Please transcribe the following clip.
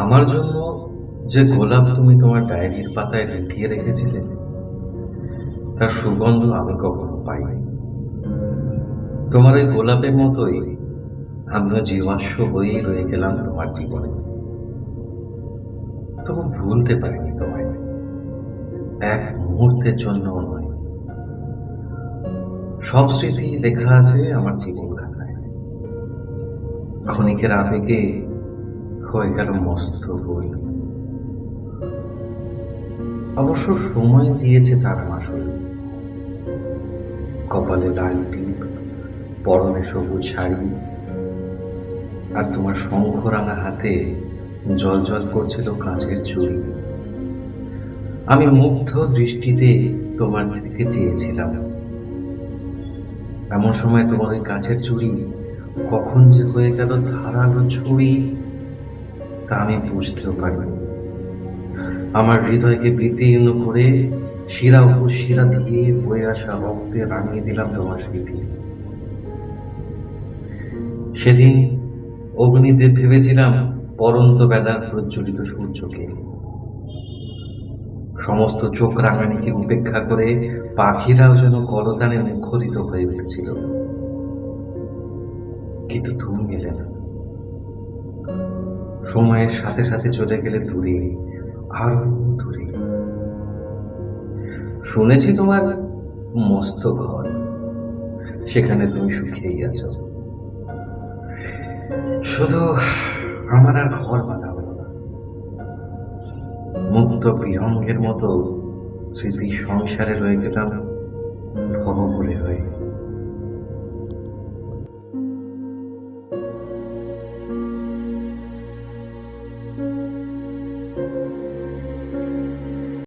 আমার জন্য যে গোলাপ তুমি তোমার ডায়েরির পাতায় লুকিয়ে রেখেছিলে, তার সুগন্ধ আমি কখনো পাইনি। তোমার ওই গোলাপের মতোই আমিও জীবাশ্ম হয়েই রয়ে গেলাম তোমার জীবনে। তবু ভুলতে পারিনি তোমায়, এক মুহূর্তের জন্যও নয়। সব স্মৃতি লেখা আছে আমার জীবন খাতায়, ক্ষণিকের আবেগে হয়ে গেল মস্ত ভুল। অবশ্য সময় দিয়েছে তার মাসুল। কপালে লাল টিপ, পরনে সবুজ শাড়ি, আর তোমার শঙ্খরাঙা হাতে জল করছিল কাঁচের চুড়ি। আমি মুগ্ধ দৃষ্টিতে তোমার দিকে চেয়েছিলাম। এমন সময় তোমার ওই কাঁচের চুড়ি কখন যে হয়ে গেল ধারালো ছুরি, তা আমি বুঝতেও পারিনি। আমার হৃদয়কে বিদীর্ণ করে শিরা উপশিরা দিয়ে বয়ে আসা রক্তে রাঙিয়ে দিলাম তোমার স্মৃতি। সেদিন অগ্নিদেব ভেবেছিলাম পরন্ত বেলার প্রজ্বলিত সূর্যকে। সমস্ত চোখ রাঙানিকে উপেক্ষা করে পাখিরাও যেন কলতানে মুখরিত হয়ে উঠেছিল। কিন্তু তুমি এলে না, সময়ের সাথে সাথে চলে গেলে দূরে, আরো দূরে। শুনেছি তোমার মস্ত ঘর, সেখানে তুমি সুখেই আছো। শুধু আমার আর ঘর বাঁধা হলো না। মুক্ত বিহঙ্গের মতো স্মৃতি সংসারে রয়ে গেলাম ভবঘুরে হয়ে।